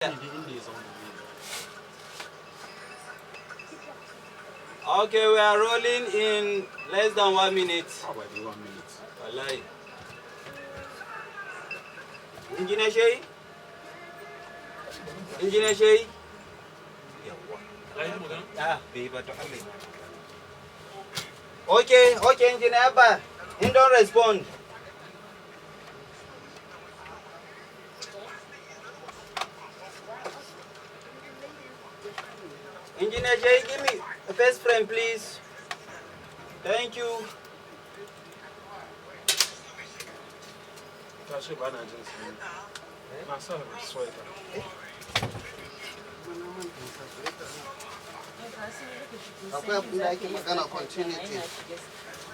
Okay, we are rolling in less than 1 minute. How about the 1 minute? Wallahi. Engineer Shay? Engineer Shay? Okay, Engineer Abba. He don't respond. Engineer Shay, give me a first frame, please. Thank you.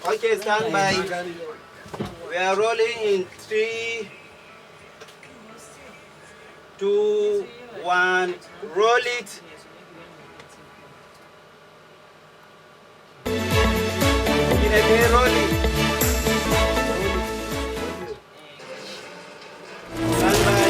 Okay, stand by. We are rolling in 3, 2, 1. Roll it. Roll it. Stand by.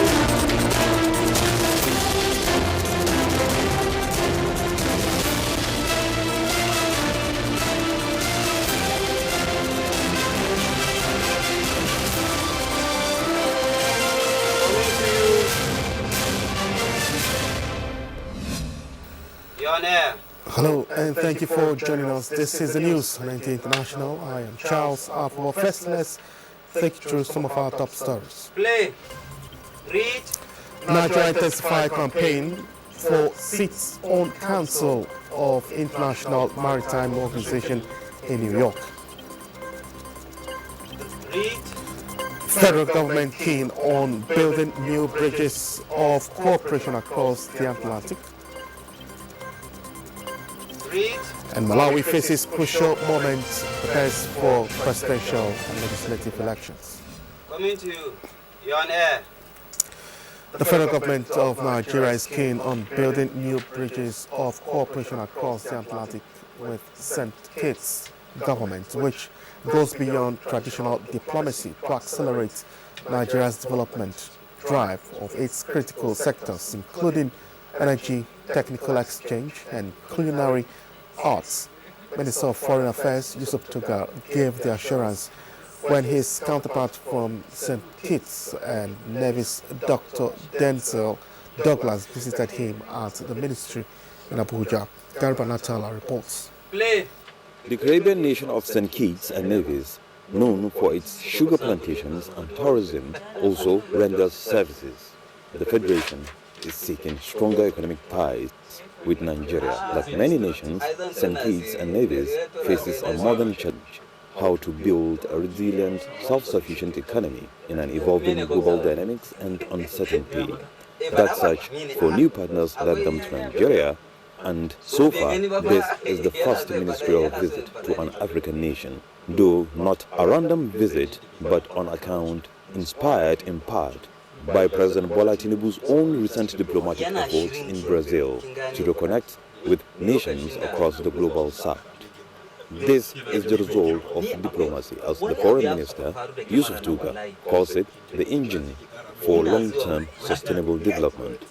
You're on air. Hello and thank you for joining us. This is the news on NT International. I am Charles. For first, let's take you through some of our top stories. Play. Read. Nigeria Intensify campaign for seats on Council of International Maritime Organization in New York. Read. Federal government keen on building new bridges of cooperation across the Atlantic. Read. And Malawi faces crucial moments prepares for presidential and legislative elections. Coming to you. You're on air. The federal government of Nigeria is keen on building new bridges of cooperation across the Atlantic with St. Kitts government, which goes beyond traditional diplomacy to accelerate Nigeria's development drive of its critical sectors, including energy, technical exchange, and culinary arts. Minister of Foreign Affairs Yusuf Tuga gave the assurance when his counterpart from St. Kitts and Nevis, Dr. Denzel Douglas, visited him at the ministry in Abuja. Garba Natala reports. Play. The Caribbean nation of St. Kitts and Nevis, known for its sugar plantations and tourism, also renders services. The Federation is seeking stronger economic ties with Nigeria. Like many nations, St. Kitts and Nevis faces a modern challenge: how to build a resilient, self-sufficient economy in an evolving global dynamics and uncertainty. That search for new partners led them to Nigeria, and so far, this is the first ministerial visit to an African nation, though not a random visit, but on account, inspired in part, by President Bola Tinubu's own recent diplomatic efforts in Brazil to reconnect with nations across the global south. This is the result of diplomacy, as the Foreign Minister, Yusuf Tuga, calls it the engine for long-term sustainable development.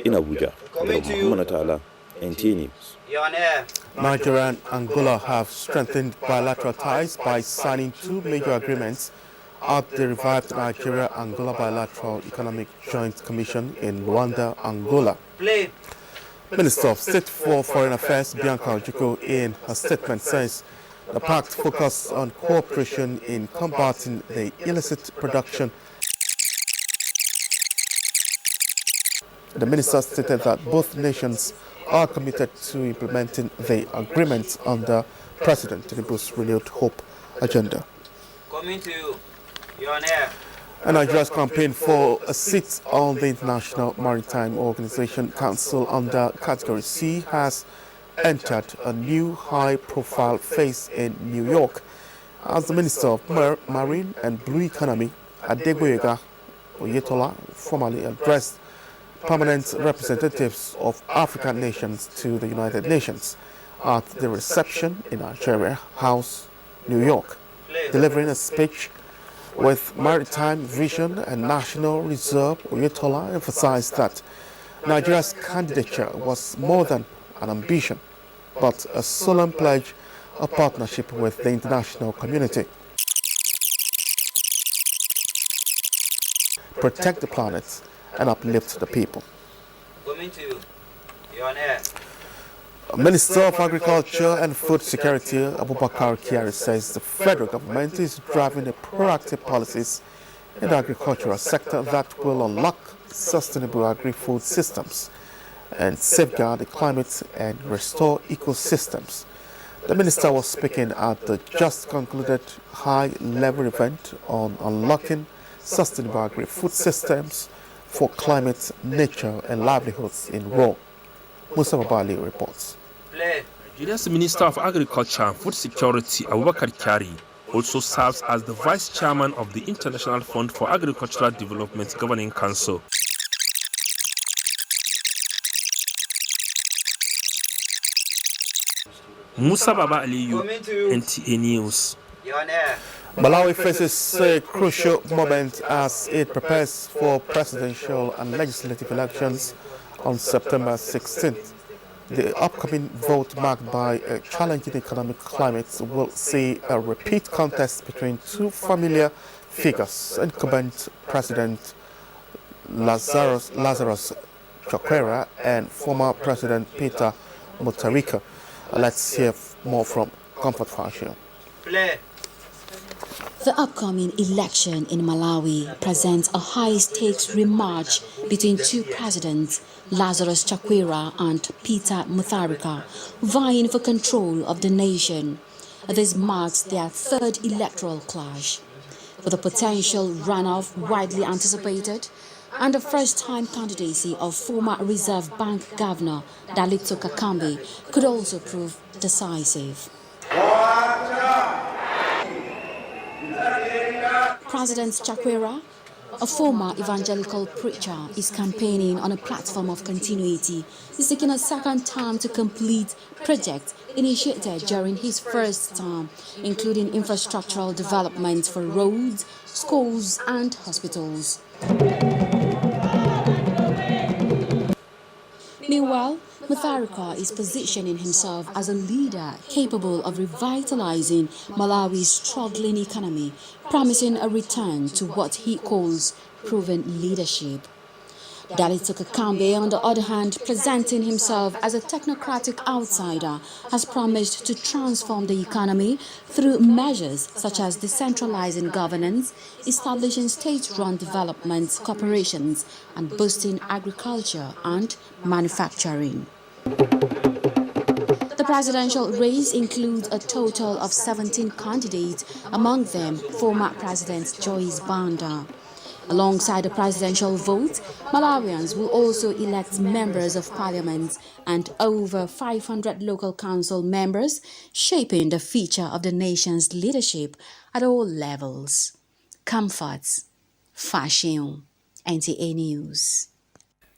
In Abuja, Muhammad Atala, NT News. You're on air. Nigeria and Angola have strengthened bilateral ties by signing two major agreements at the revived Nigeria-Angola Bilateral Economic Joint Commission in Luanda, Angola. Play. Minister of State for Foreign Affairs Bianca Ojukwu, in her statement, says the pact focuses on cooperation in combating the illicit production. The minister stated that both nations are committed to implementing the agreement under President Tinubu's renewed hope agenda. Coming to you. You're on air. And Nigeria's campaign for a seat on the International Maritime Organization Council under Category C has entered a new high-profile phase in New York as the Minister of Marine and Blue Economy, Adegboyega Oyetola, formally addressed permanent representatives of African nations to the United Nations at the reception in Nigeria House, New York. Delivering a speech, With maritime vision and national reserve, Oyetola emphasized that Nigeria's candidature was more than an ambition, but a solemn pledge of partnership with the international community. Protect the planet and uplift the people. Coming to you. You're on air. Minister of Agriculture and Food Security Abubakar Kyari says the federal government is driving the proactive policies in the agricultural sector that will unlock sustainable agri-food systems and safeguard the climate and restore ecosystems. The minister was speaking at the just concluded high-level event on unlocking sustainable agri-food systems for climate, nature and livelihoods in Rome. Musa Babali reports. Nigeria's Minister of Agriculture and Food Security, Abubakar Kyari, also serves as the Vice Chairman of the International Fund for Agricultural Development Governing Council. Musa Baba Aliyu, NTA News. You're on air. Malawi faces a crucial moment as it prepares for presidential and legislative elections on September 16th. The upcoming vote, marked by a challenging economic climate, will see a repeat contest between two familiar figures, incumbent President Lazarus Chakwera and former President Peter Mutharika. Let's hear more from Comfort Fashion. Play. The upcoming election in Malawi presents a high-stakes rematch between two presidents, Lazarus Chakwera and Peter Mutharika, vying for control of the nation. This marks their third electoral clash. With the potential runoff widely anticipated, and the first-time candidacy of former Reserve Bank Governor Dalito Kakambe could also prove decisive. President Chakwera, a former evangelical preacher, is campaigning on a platform of continuity. He's seeking a second term to complete projects initiated during his first term, including infrastructural development for roads, schools and hospitals. Meanwhile, Mutharika is positioning himself as a leader capable of revitalizing Malawi's struggling economy, promising a return to what he calls proven leadership. Dalito Kakambe, on the other hand, presenting himself as a technocratic outsider, has promised to transform the economy through measures such as decentralizing governance, establishing state-run development corporations, and boosting agriculture and manufacturing. The presidential race includes a total of 17 candidates, among them former President Joyce Banda. Alongside the presidential vote, Malawians will also elect members of parliament and over 500 local council members, shaping the future of the nation's leadership at all levels. Comforts, fashion, NTA News.